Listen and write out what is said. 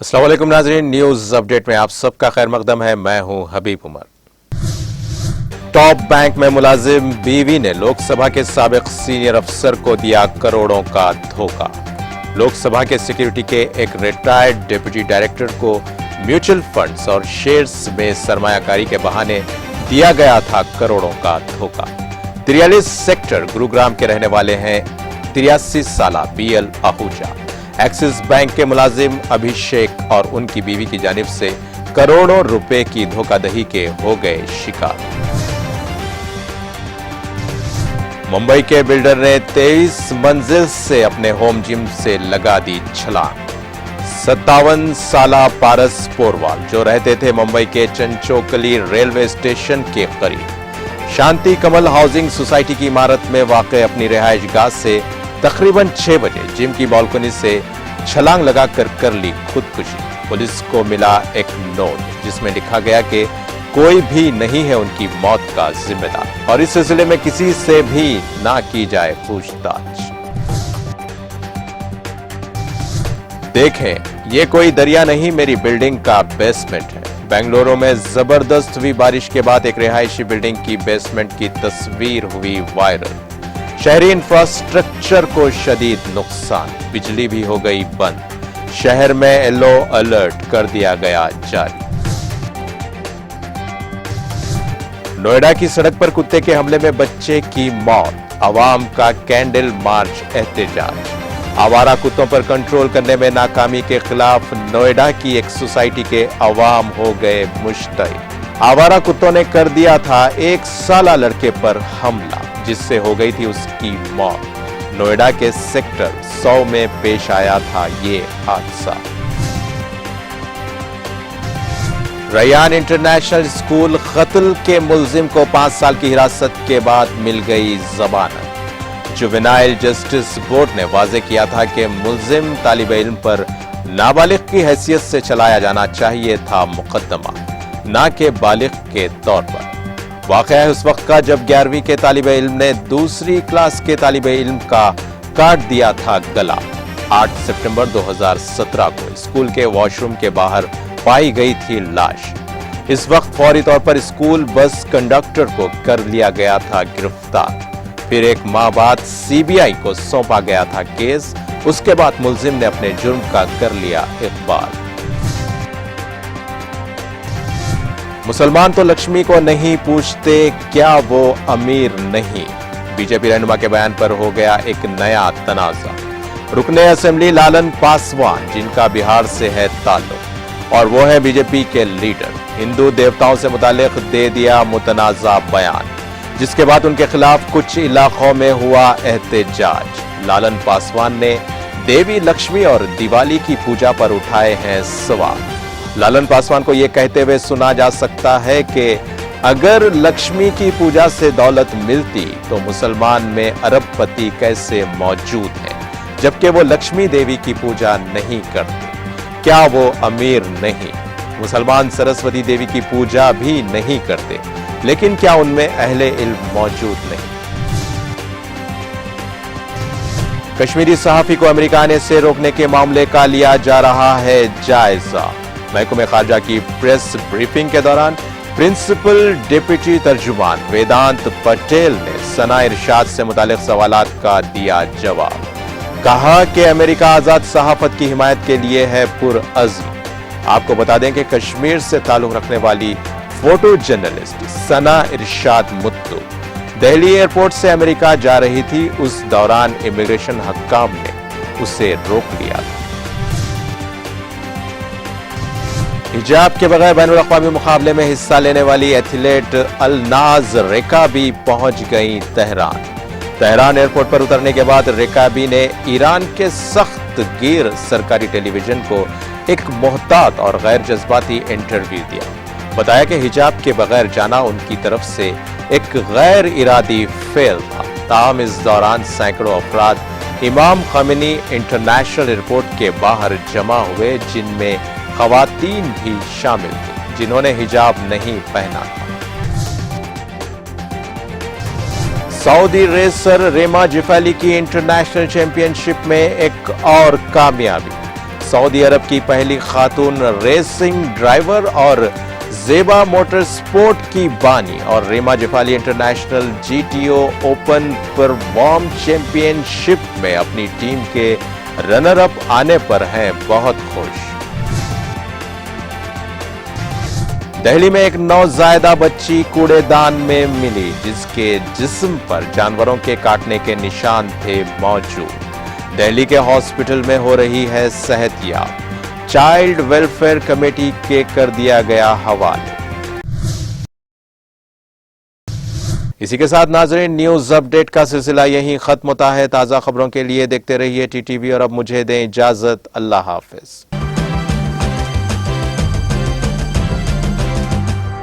अस्सलाम वालेकुम नाज़रीन, न्यूज़ अपडेट में आप सबका खैर मकदम है। मैं हूं हबीब उमर। टॉप बैंक में मुलाजिम बीवी ने लोकसभा के साबिक सीनियर अफसर को दिया करोड़ों का धोखा। लोकसभा के सिक्योरिटी के एक रिटायर्ड डिप्टी डायरेक्टर को म्यूचुअल फंड्स और शेयर्स में सरमायाकारी के बहाने दिया गया था करोड़ों का धोखा। 43 सेक्टर गुरुग्राम के रहने वाले हैं 83 साला BL आहूजा। एक्सिस बैंक के मुलाजिम अभिषेक और उनकी बीवी की जानिब से करोड़ों रुपए की धोखाधड़ी के हो गए शिकार। मुंबई के बिल्डर ने 23 मंजिल से अपने होम जिम से लगा दी छलांग। 57 साला पारस पोरवाल जो रहते थे मुंबई के चंचोकली रेलवे स्टेशन के करीब, शांति कमल हाउसिंग सोसाइटी की इमारत में वाक़ अपनी रिहाइश गाह से तकरीबन 6 बजे जिम की बालकनी से छलांग लगाकर कर ली खुदकुशी। पुलिस को मिला एक नोट जिसमें लिखा गया कि कोई भी नहीं है उनकी मौत का जिम्मेदार और इस सिलसिले में किसी से भी ना की जाए पूछताछ। देखें, ये कोई दरिया नहीं, मेरी बिल्डिंग का बेसमेंट है। बेंगलुरु में जबरदस्त हुई बारिश के बाद एक रिहायशी बिल्डिंग की बेसमेंट की तस्वीर हुई वायरल। शहरी इंफ्रास्ट्रक्चर को शदीद नुकसान, बिजली भी हो गई बंद। शहर में येलो अलर्ट कर दिया गया जारी। नोएडा की सड़क पर कुत्ते के हमले में बच्चे की मौत, अवाम का कैंडल मार्च एहतजाज। आवारा कुत्तों पर कंट्रोल करने में नाकामी के खिलाफ नोएडा की एक सोसाइटी के अवाम हो गए मुश्तइल। आवारा कुत्तों ने कर दिया था 1 साला लड़के पर हमला जिससे हो गई थी उसकी मौत। नोएडा के सेक्टर 100 में पेश आया था ये हादसा। रैयान इंटरनेशनल स्कूल कत्ल के मुल्जिम को 5 साल की हिरासत के बाद मिल गई जमानत। जुवेनाइल जस्टिस बोर्ड ने वाजे किया था कि मुल्जिम तालिब इल्म पर नाबालिग की हैसियत से चलाया जाना चाहिए था मुकदमा, ना कि बालिग के तौर पर। वाक़या है उस वक्त का जब 11वीं के तालिब इल्म ने दूसरी क्लास के तालिब इल्म का काट दिया था गला। 8 सितंबर 2017 को स्कूल के वॉशरूम के बाहर पाई गई थी लाश। इस वक्त फौरी तौर पर स्कूल बस कंडक्टर को कर लिया गया था गिरफ्तार। फिर एक माह बाद CBI को सौंपा गया था केस। उसके बाद मुल्जिम ने अपने जुर्म का कर लिया इकबाल। मुसलमान तो लक्ष्मी को नहीं पूछते, क्या वो अमीर नहीं? बीजेपी रहनुमा के बयान पर हो गया एक नया तनाज़ा। रुकने असेंबली लालन पासवान जिनका बिहार से है ताल्लुक और वो है बीजेपी के लीडर, हिंदू देवताओं से मुतालिक दे दिया मुतनाज़ा बयान, जिसके बाद उनके खिलाफ कुछ इलाकों में हुआ एहतजाज। लालन पासवान ने देवी लक्ष्मी और दिवाली की पूजा पर उठाए हैं सवाल। लालन पासवान को यह कहते हुए सुना जा सकता है कि अगर लक्ष्मी की पूजा से दौलत मिलती तो मुसलमान में अरबपति कैसे मौजूद हैं, जबकि वो लक्ष्मी देवी की पूजा नहीं करते? क्या वो अमीर नहीं? मुसलमान सरस्वती देवी की पूजा भी नहीं करते, लेकिन क्या उनमें अहले इल्म मौजूद नहीं? कश्मीरी सहाफी को अमेरिका आने से रोकने के मामले का लिया जा रहा है जायजा। महकमे खारजा की प्रेस ब्रीफिंग के दौरान प्रिंसिपल डिप्टी तर्जुमान वेदांत पटेल ने सना इरशाद से मुतालिक सवालात का दिया जवाब। कहा कि अमेरिका आजाद सहाफत की हिमायत के लिए है पुरअज़्म। आपको बता दें कि कश्मीर से ताल्लुक रखने वाली फोटो जर्नलिस्ट सना इरशाद मुत्तू दिल्ली एयरपोर्ट से अमेरिका जा रही थी। उस दौरान इमिग्रेशन हक्काम ने उसे रोक लिया था। हिजाब के बगैर बैनुल अक़वामी मुकाबले में हिस्सा लेने वाली एथलीट अलनाज रिकाबी पहुंच गई तेहरान। तेहरान एयरपोर्ट पर उतरने के बाद रिकाबी ने ईरान के सख्त गिर सरकारी टेलीविजन को एक मोहतात और गैर जज्बाती इंटरव्यू दिया। बताया कि हिजाब के बगैर जाना उनकी तरफ से एक गैर इरादी फेल था। ताहम इस दौरान सैकड़ों अफराद इमाम खमेनी इंटरनेशनल एयरपोर्ट के बाहर जमा हुए, जिनमें खवातीन भी शामिल थी जिन्होंने हिजाब नहीं पहना था। सऊदी रेसर रेमा जिफाली की इंटरनेशनल चैंपियनशिप में एक और कामयाबी। सऊदी अरब की पहली खातून रेसिंग ड्राइवर और जेबा मोटर स्पोर्ट की बानी और रीमा जफाली international GTO open perform championship में अपनी टीम के रनर अप आने पर हैं बहुत खुश। दिल्ली में एक नौजायदा बच्ची कूड़ेदान में मिली जिसके जिस्म पर जानवरों के काटने के निशान थे मौजूद। दिल्ली के हॉस्पिटल में हो रही है सेहतियाब, चाइल्ड वेलफेयर कमेटी के कर दिया गया हवाले। इसी के साथ नाजरीन न्यूज अपडेट का सिलसिला यहीं खत्म होता है। ताजा खबरों के लिए देखते रहिए टीटीवी और अब मुझे दें इजाजत। अल्लाह हाफिज।